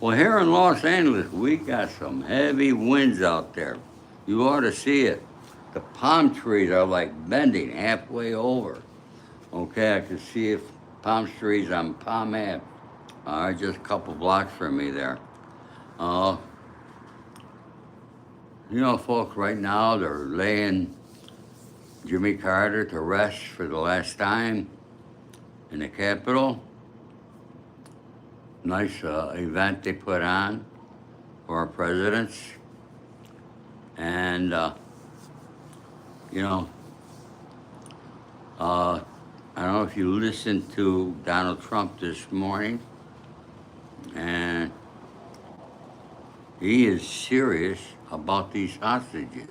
Well, here in Los Angeles, we got some heavy winds out there. You ought to see it. The palm trees are like bending halfway over. Okay, I can see it, palm trees on Palm Ave. Just a couple blocks from me there. Uh, folks, right now they're laying Jimmy Carter to rest for the last time in the Capitol. Nice event they put on for our presidents. And, you know, I don't know if you listened to Donald Trump this morning, and he is serious about these hostages,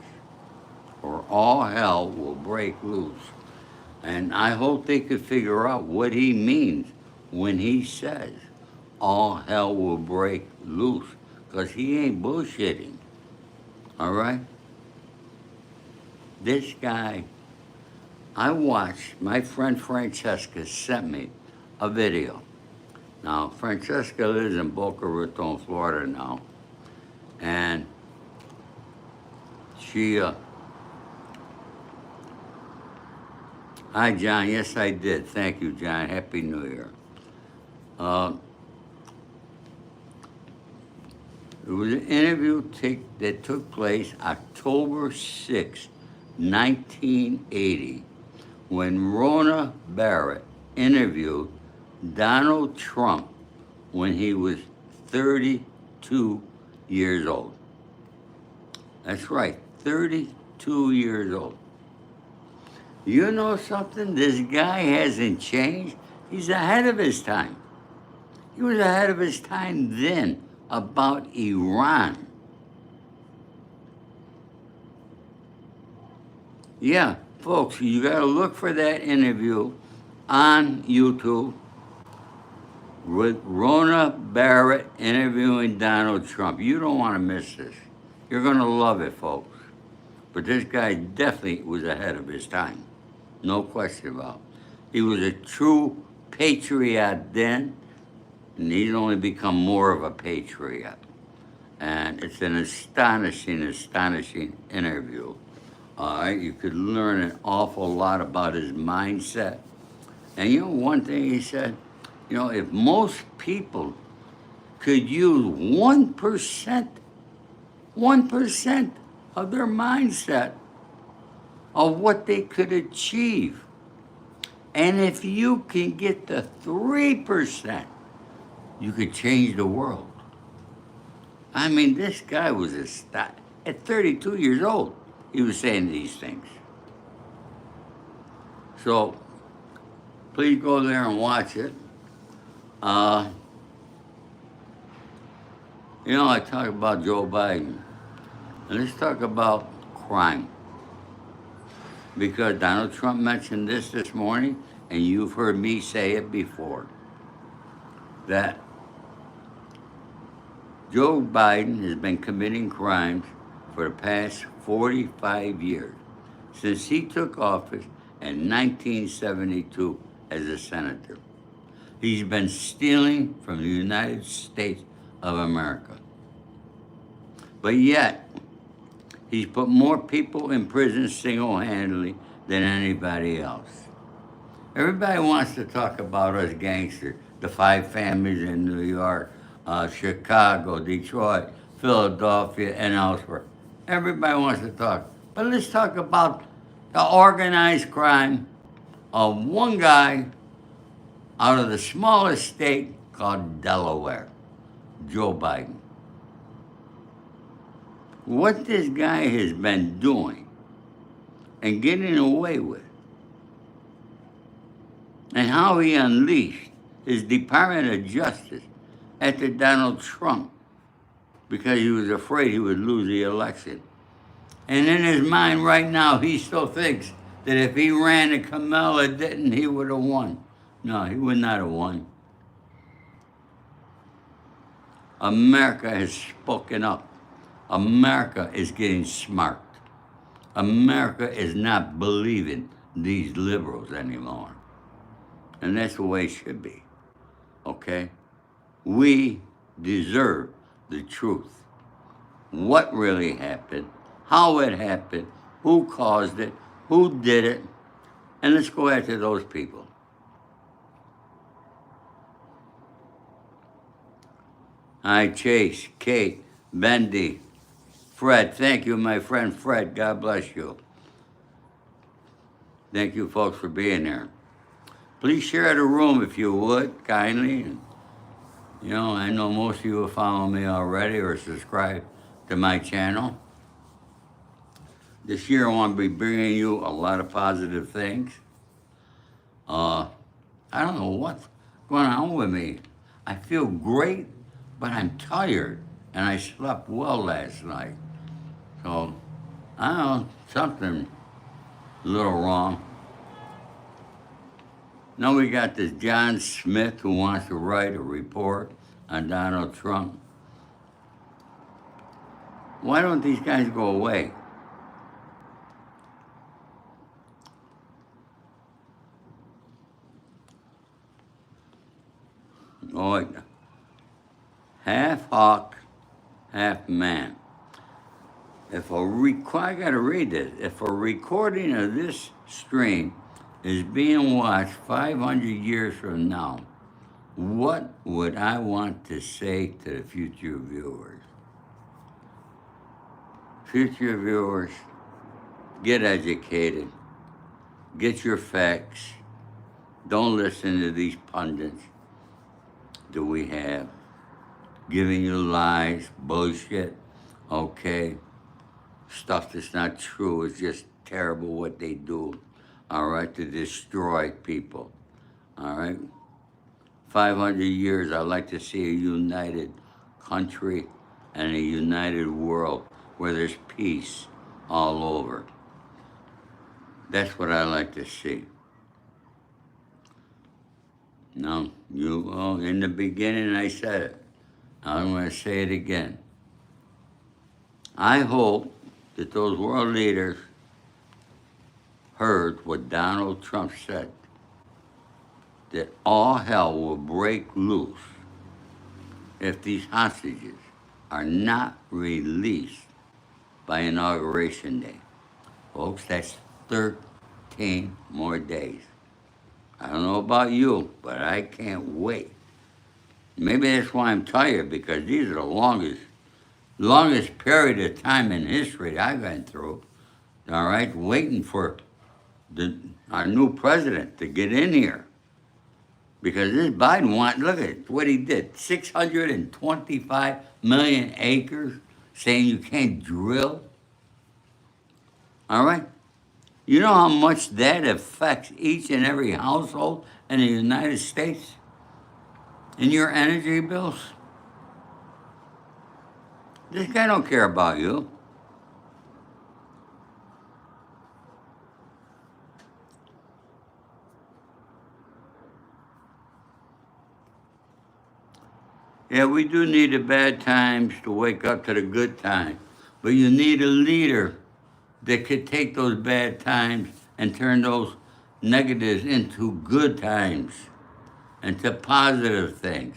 or all hell will break loose. And I hope they could figure out what he means when he says all hell will break loose, because he ain't bullshitting, all right? This guy, I watched, my friend Francesca sent me a video. Now, Francesca lives in Boca Raton, Florida now, and she, hi, John. Yes, I did. Thank you, John. Happy New Year. It was an interview that took place October 6, 1980, when Rona Barrett interviewed Donald Trump when he was 32 years old. That's right, 32 years old. You know something? This guy hasn't changed. He's ahead of his time. He was ahead of his time then about Iran. Yeah, folks, you got to look for that interview on YouTube with Rona Barrett interviewing Donald Trump. You don't want to miss this. You're going to love it, folks. But this guy definitely was ahead of his time. No question about it. He was a true patriot then, and he's only become more of a patriot. And it's an astonishing interview. All right, you could learn an awful lot about his mindset. And one thing he said, if most people could use 1% of their mindset of what they could achieve, and if you can get to 3%, you could change the world. I mean, this guy was at 32 years old, he was saying these things. So, please go there and watch it. I talk about Joe Biden. And let's talk about crime. Because Donald Trump mentioned this morning, and you've heard me say it before, that Joe Biden has been committing crimes for the past 45 years, since he took office in 1972 as a senator. He's been stealing from the United States of America. But yet, he's put more people in prison single-handedly than anybody else. Everybody wants to talk about us gangsters, the 5 families in New York, Chicago, Detroit, Philadelphia, and elsewhere. Everybody wants to talk. But let's talk about the organized crime of one guy out of the smallest state called Delaware, Joe Biden. What this guy has been doing and getting away with, and how he unleashed his Department of Justice after Donald Trump, because he was afraid he would lose the election. And in his mind right now, he still thinks that if he ran and Kamala didn't, he would have won. No, he would not have won. America has spoken up. America is getting smart. America is not believing these liberals anymore. And that's the way it should be, okay? We deserve the truth. What really happened, how it happened, who caused it, who did it, and let's go after those people. Hi, Chase, Kate, Bendy, Fred. Thank you, my friend Fred. God bless you. Thank you, folks, for being here. Please share the room if you would, kindly. And, I know most of you have followed me already or subscribed to my channel. This year I want to be bringing you a lot of positive things. I don't know what's going on with me. I feel great, but I'm tired, and I slept well last night. So, I don't know, something a little wrong. Now we got this John Smith who wants to write a report on Donald Trump. Why don't these guys go away? Oh, half hawk, half man. I gotta read this. If a recording of this stream is being watched 500 years from now, what would I want to say to the future viewers? Future viewers, get educated, get your facts, don't listen to these pundits that we have giving you lies, bullshit, okay? Stuff that's not true. It's just terrible what they do, all right, to destroy people, all right? 500 years, I'd like to see a united country and a united world where there's peace all over. That's what I like to see. Now, in the beginning I said it. I'm going to say it again. I hope that those world leaders heard what Donald Trump said, that all hell will break loose if these hostages are not released by Inauguration Day. Folks, that's 13 more days. I don't know about you, but I can't wait. Maybe that's why I'm tired, because these are the longest period of time in history I've been through, all right, waiting for our new president to get in here. Because this Biden look at what he did, 625 million acres, saying you can't drill, all right? You know how much that affects each and every household in the United States in your energy bills? This guy don't care about you. Yeah, we do need the bad times to wake up to the good times. But you need a leader that could take those bad times and turn those negatives into good times, into positive things.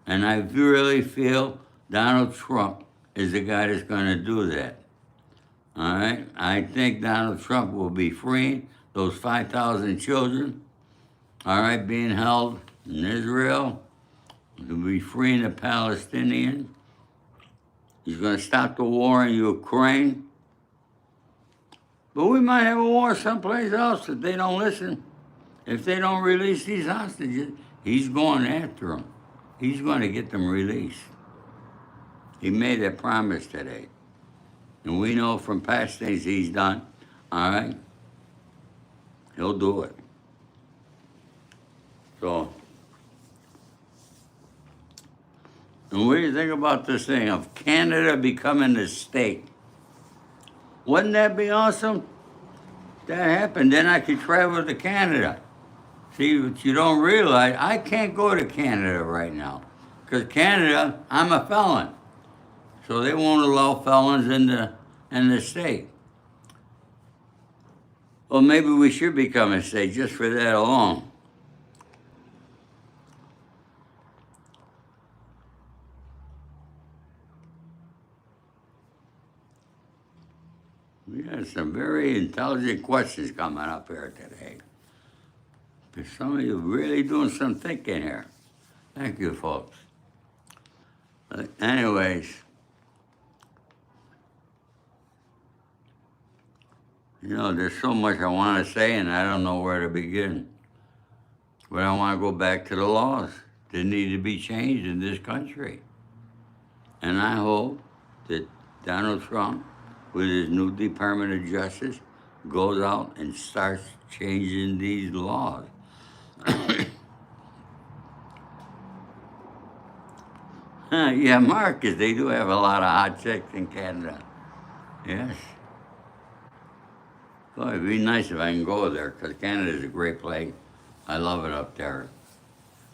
And I really feel Donald Trump is the guy that's going to do that. All right? I think Donald Trump will be freeing those 5,000 children, all right, being held in Israel. He'll be freeing the Palestinians. He's going to stop the war in Ukraine. But we might have a war someplace else if they don't listen. If they don't release these hostages, he's going after them. He's going to get them released. He made that promise today. And we know from past things he's done, all right? He'll do it. So, and what do you think about this thing of Canada becoming a state? Wouldn't that be awesome? If that happened, then I could travel to Canada. See, what you don't realize, I can't go to Canada right now. Because Canada, I'm a felon. So they won't allow felons in the state. Well, maybe we should become a state just for that alone. We got some very intelligent questions coming up here today. But some of you really doing some thinking here. Thank you, folks. Anyways, there's so much I want to say, and I don't know where to begin. But I want to go back to the laws that need to be changed in this country. And I hope that Donald Trump, with his new Department of Justice, goes out and starts changing these laws. Yeah, Marcus, they do have a lot of hot chicks in Canada. Yes. Well, it'd be nice if I can go there, because Canada's a great place. I love it up there.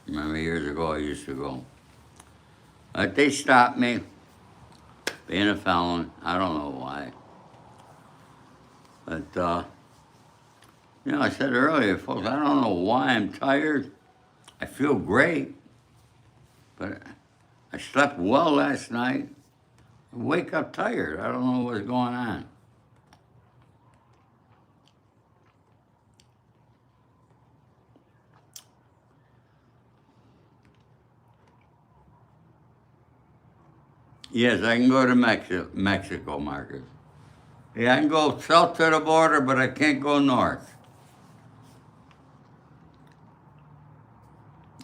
Remember years ago I used to go. But they stopped me, being a felon. I don't know why. But, I said earlier, folks, I don't know why I'm tired. I feel great. But I slept well last night. I wake up tired. I don't know what's going on. Yes, I can go to Mexico, Marcus. Yeah, I can go south to the border, but I can't go north.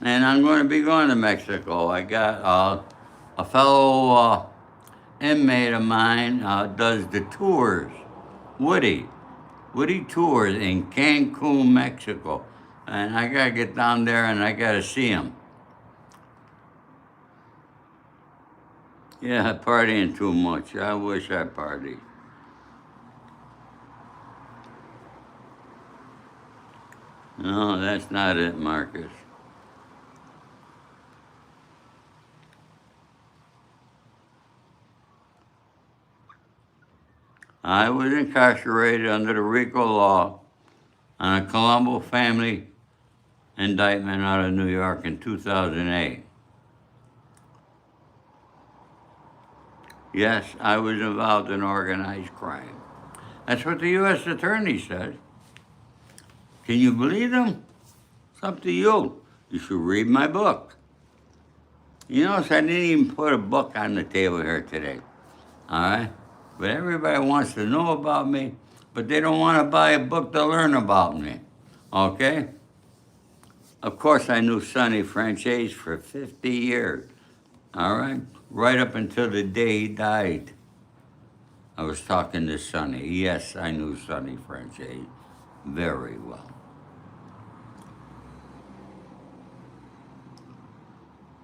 And I'm going to be going to Mexico. I got a fellow inmate of mine does the tours, Woody Tours in Cancun, Mexico. And I got to get down there and I got to see him. Yeah, partying too much. I wish I partied. No, that's not it, Marcus. I was incarcerated under the RICO law on a Colombo family indictment out of New York in 2008. Yes, I was involved in organized crime. That's what the U.S. Attorney says. Can you believe them? It's up to you. You should read my book. So I didn't even put a book on the table here today. All right? But everybody wants to know about me, but they don't want to buy a book to learn about me. Okay? Of course, I knew Sonny Franchise for 50 years. All right? Right up until the day he died. I was talking to Sonny. Yes, I knew Sonny Franchise very well.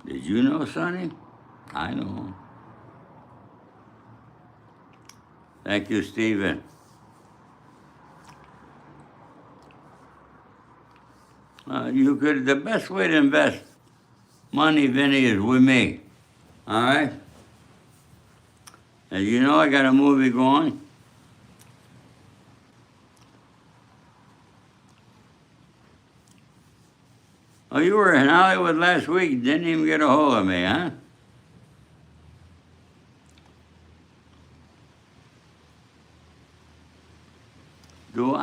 Did you know Sonny? I know him. Thank you, Stephen. The best way to invest money, Vinny, is with me. All right? As you know, I got a movie going. Oh, you were in Hollywood last week. Didn't even get a hold of me, huh?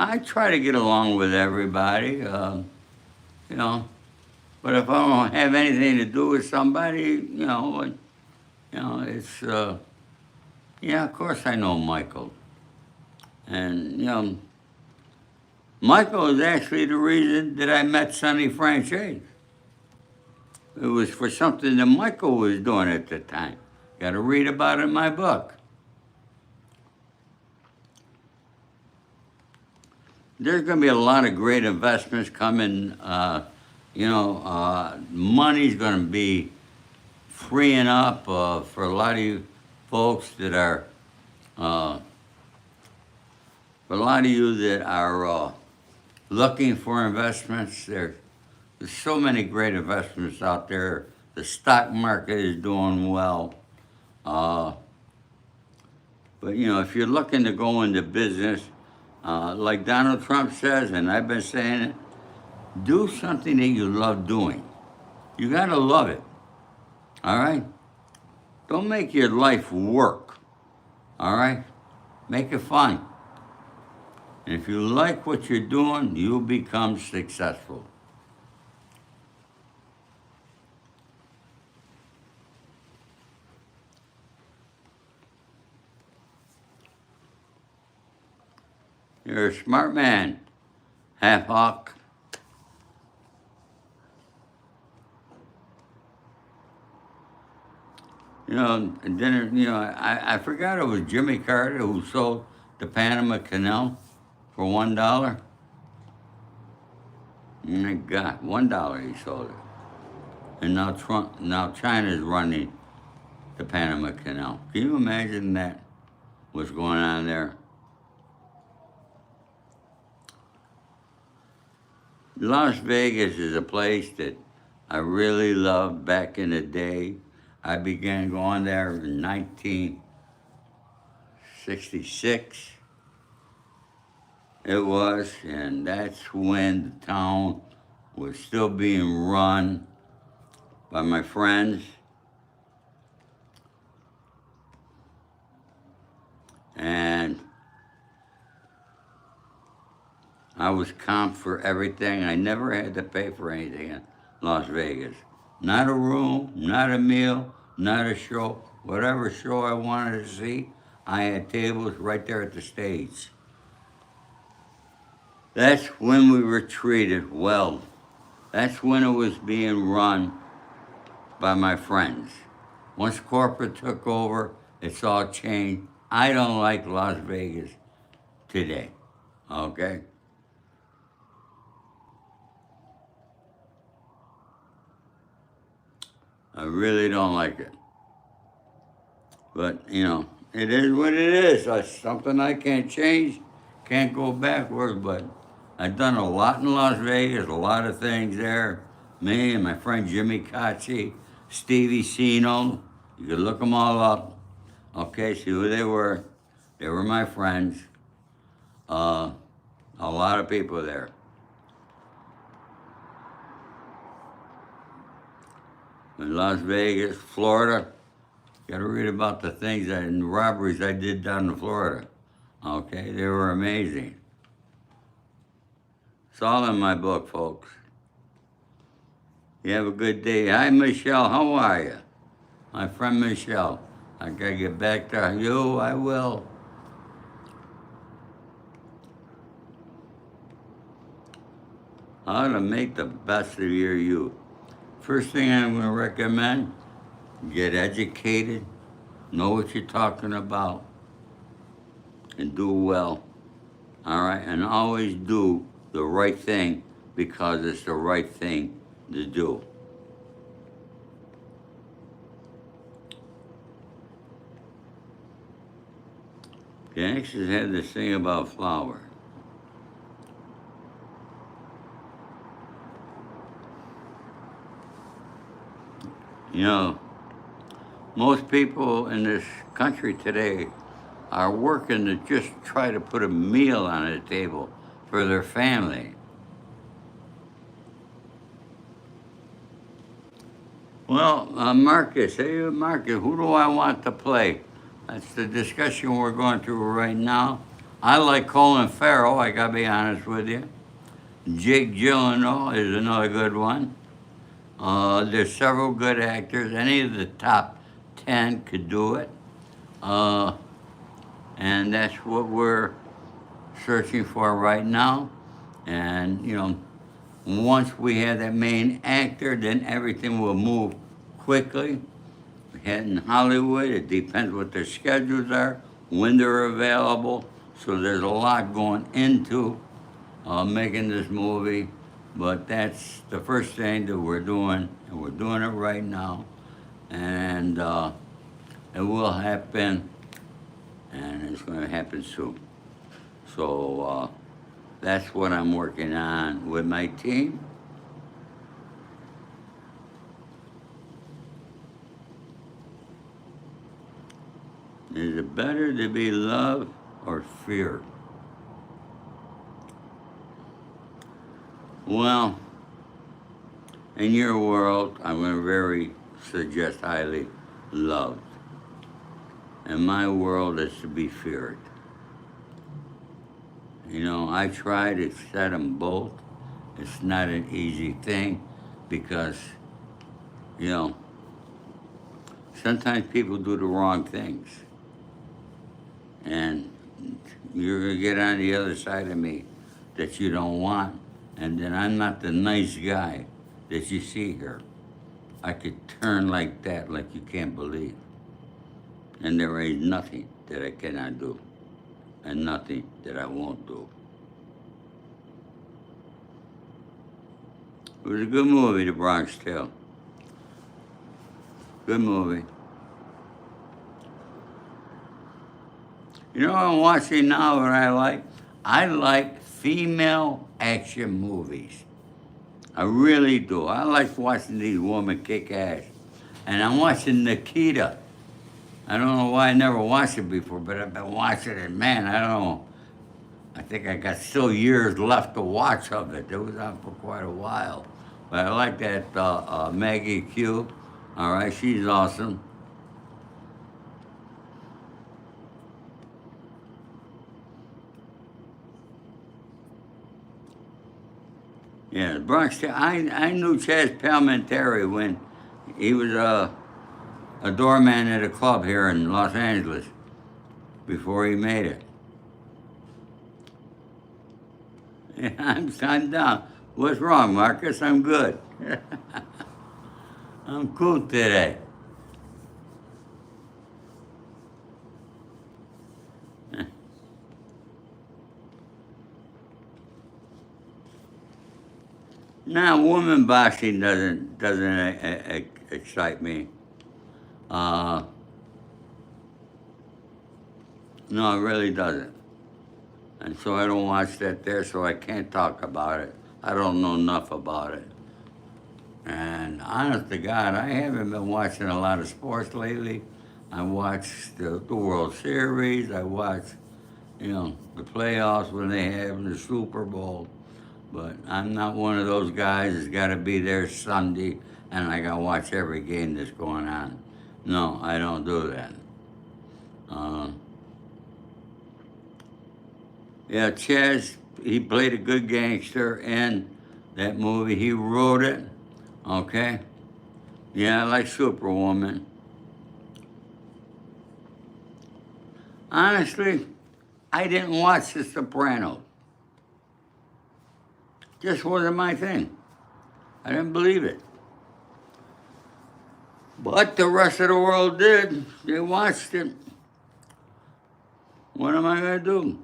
I try to get along with everybody, But if I don't have anything to do with somebody, it's, of course I know Michael. And, Michael is actually the reason that I met Sonny Franchise. It was for something that Michael was doing at the time. Got to read about it in my book. There's going to be a lot of great investments coming. Money's going to be freeing up for a lot of you folks that are, for a lot of you that are looking for investments. There's so many great investments out there. The stock market is doing well. But if you're looking to go into business, like Donald Trump says, and I've been saying it, do something that you love doing. You gotta love it, all right? Don't make your life work, all right? Make it fun. And if you like what you're doing, you'll become successful. You're a smart man, half hawk. And then, I forgot it was Jimmy Carter who sold the Panama Canal for $1. My God, $1 he sold it. And now China's running the Panama Canal. Can you imagine that? What's going on there? Las Vegas is a place that I really loved back in the day. I began going there in 1966. It was, and that's when the town was still being run by my friends. And I was comped for everything. I never had to pay for anything in Las Vegas. Not a room, not a meal, not a show. Whatever show I wanted to see, I had tables right there at the stage. That's when we were treated well. That's when it was being run by my friends. Once corporate took over, it's all changed. I don't like Las Vegas today, okay? I really don't like it. But, it is what it is. That's something I can't change, can't go backwards, but I've done a lot in Las Vegas, a lot of things there. Me and my friend Jimmy Cacci, Stevie Sino, you could look them all up. Okay, see who they were. They were my friends. A lot of people there. In Las Vegas, Florida, you gotta read about the things and robberies I did down in Florida. Okay, they were amazing. It's all in my book, folks. You have a good day. Hi, Michelle, how are you? My friend Michelle. I gotta get back to you, I will. How to make the best of your youth. First thing I'm gonna recommend, get educated, know what you're talking about, and do well. All right, and always do the right thing because it's the right thing to do. Gangsters had this thing about flour. Most people in this country today are working to just try to put a meal on the table for their family. Well, Marcus, hey Marcus, who do I want to play? That's the discussion we're going through right now. I like Colin Farrell, I gotta be honest with you. Jake Gyllenhaal is another good one. There's several good actors. Any of the top 10 could do it. And that's what we're searching for right now. And, once we have that main actor, then everything will move quickly. In Hollywood, it depends what their schedules are, when they're available. So there's a lot going into making this movie. But that's the first thing that we're doing, and we're doing it right now. And it will happen, and it's going to happen soon. So that's what I'm working on with my team. Is it better to be loved or feared? Well, in your world, I'm going to very suggest highly loved. In my world, it's to be feared. You know, I try to set them both. It's not an easy thing because, you know, sometimes people do the wrong things. And you're going to get on the other side of me that you don't want. And then I'm not the nice guy that you see here. I could turn like that like you can't believe. And there ain't nothing that I cannot do. And nothing that I won't do. It was a good movie, The Bronx Tale. Good movie. You know what I'm watching now what I like? I like female action movies. I really do. I like watching these women kick ass. And I'm watching Nikita. I don't know why I never watched it before, but I've been watching it. Man, I don't know. I think I got still years left to watch of it. It was on for quite a while. But I like that Maggie Q. All right, she's awesome. Yeah, the Bronx. I knew Chaz Palminteri when he was a doorman at a club here in Los Angeles before he made it. Yeah, I'm down. What's wrong, Marcus? I'm good. I'm cool today. Now, woman boxing doesn't excite me. Uh, no, it really doesn't. And so I don't watch that there, so I can't talk about it. I don't know enough about it. And honest to God, I haven't been watching a lot of sports lately. I watched the World Series. I watched, you know, the playoffs when they have the Super Bowl. But I'm not one of those guys that's got to be there Sunday and I got to watch every game that's going on. No, I don't do that. Uh, yeah, Chaz, he played a good gangster in that movie. He wrote it, okay? Yeah, I like Superwoman. Honestly, I didn't watch The Sopranos. Just wasn't my thing. I didn't believe it. But the rest of the world did. They watched it. What am I going to do?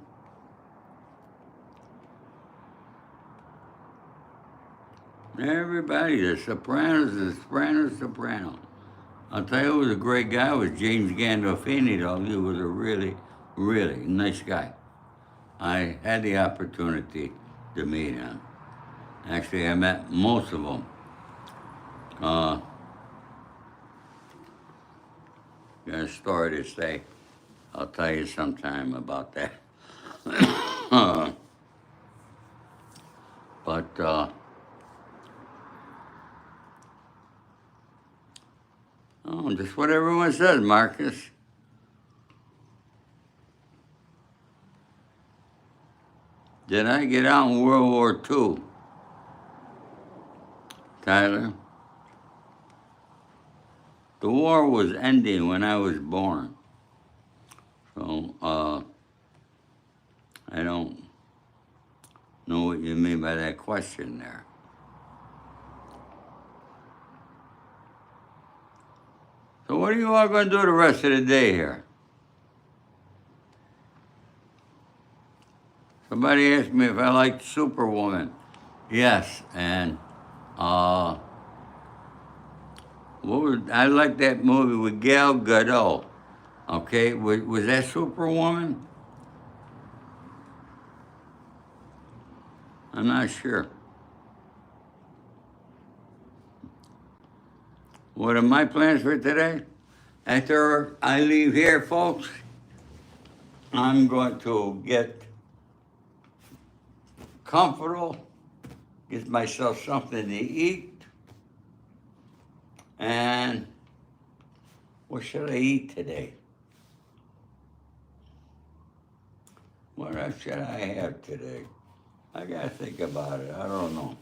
Everybody, The Sopranos, The Sopranos, Soprano. I'll tell you who was a great guy was James Gandolfini, though. He was a really, really nice guy. I had the opportunity to meet him. Actually, I met most of them. Uh, got a story to say. I'll tell you sometime about that. but oh, just what everyone says, Marcus. Did I get out in World War II, Tyler? The war was ending when I was born. So, I don't know what you mean by that question there. So what are you all going to do the rest of the day here? Somebody asked me if I liked Superwoman. Yes, and uh, I liked that movie with Gal Gadot. Okay, was that Superwoman? I'm not sure. What are my plans for today? After I leave here, folks, I'm going to get comfortable, get myself something to eat, and what should I eat today? What else should I have today? I gotta think about it. I don't know.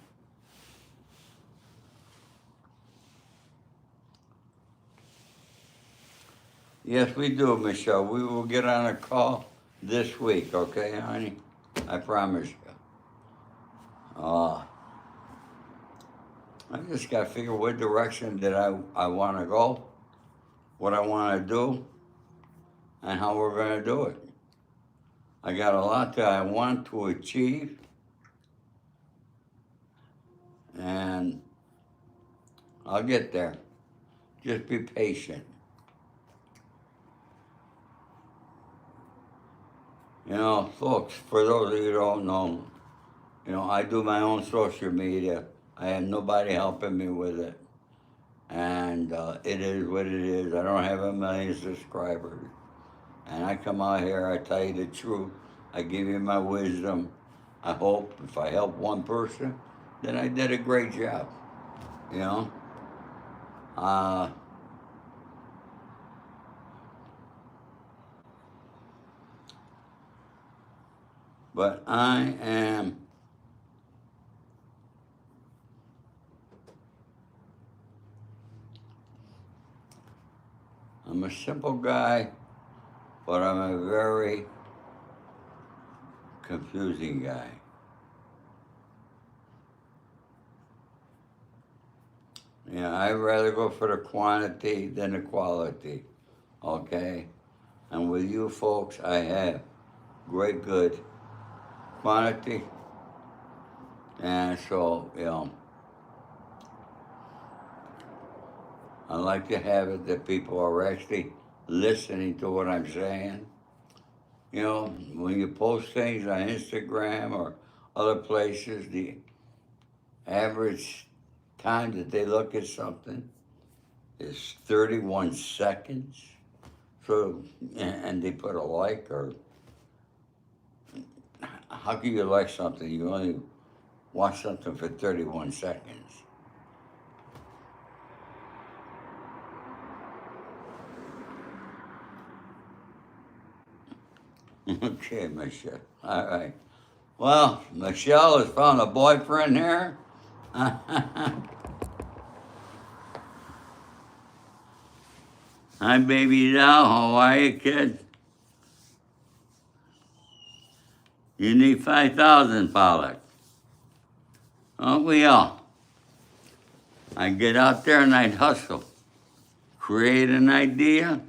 Yes, we do, Michelle. We will get on a call this week, okay, honey? I promise you. Uh, I just gotta figure what direction that I wanna go, what I wanna do, and how we're gonna do it. I got a lot that I want to achieve, and I'll get there. Just be patient. You know, folks, for those of you who don't know, I do my own social media. I have nobody helping me with it. And it is what it is. I don't have a million subscribers. And I come out here, I tell you the truth. I give you my wisdom. I hope if I help one person, then I did a great job. You know? But I'm a simple guy, but I'm a very confusing guy. Yeah, I'd rather go for the quantity than the quality, okay? And with you folks, I have great good quantity. And so, I like to have it that people are actually listening to what I'm saying. You know, when you post things on Instagram or other places, the average time that they look at something is 31 seconds. So, and they put a like, or how can you like something? You only watch something for 31 seconds. Okay, Michelle. All right. Well, Michelle has found a boyfriend here. Hi, baby doll. How are you, kid? You need 5,000, Pollock. Don't we all? I get out there and I'd hustle. Create an idea,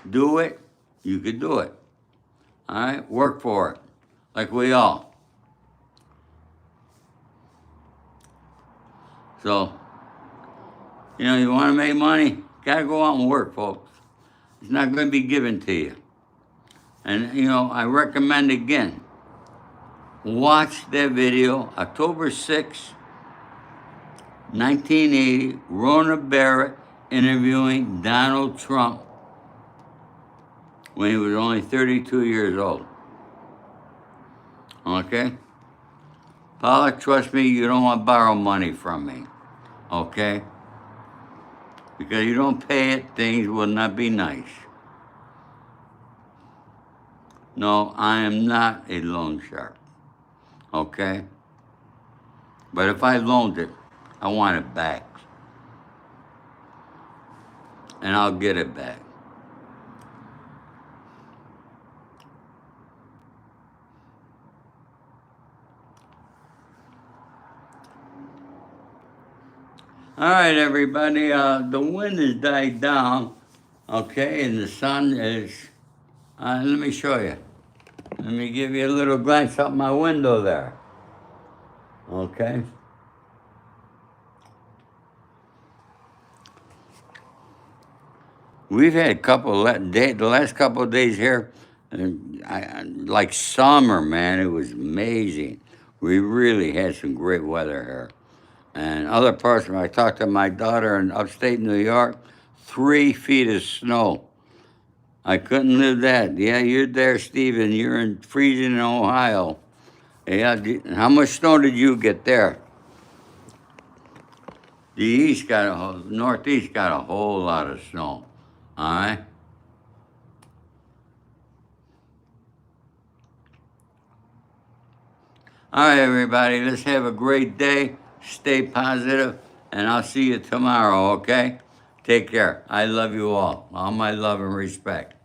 do it, you could do it. All right? Work for it, like we all. So, you want to make money, gotta go out and work, folks. It's not going to be given to you. And, I recommend again, watch that video, October 6, 1980, Rona Barrett interviewing Donald Trump when he was only 32 years old. Okay? Pollock, trust me, you don't want to borrow money from me. Okay? Because you don't pay it, things will not be nice. No, I am not a loan shark. Okay? But if I loaned it, I want it back. And I'll get it back. All right, everybody, the wind has died down, okay, and the sun is, let me show you. Let me give you a little glance out my window there, okay? We've had a couple the last couple of days here, like summer, man, it was amazing. We really had some great weather here. And other parts, when I talked to my daughter in upstate New York, 3 feet of snow. I couldn't live that. Yeah, you're there, Stephen. You're in freezing in Ohio. Yeah, how much snow did you get there? The Northeast got a whole lot of snow. All right? All right, everybody, let's have a great day. Stay positive, and I'll see you tomorrow, okay? Take care. I love you all my love and respect.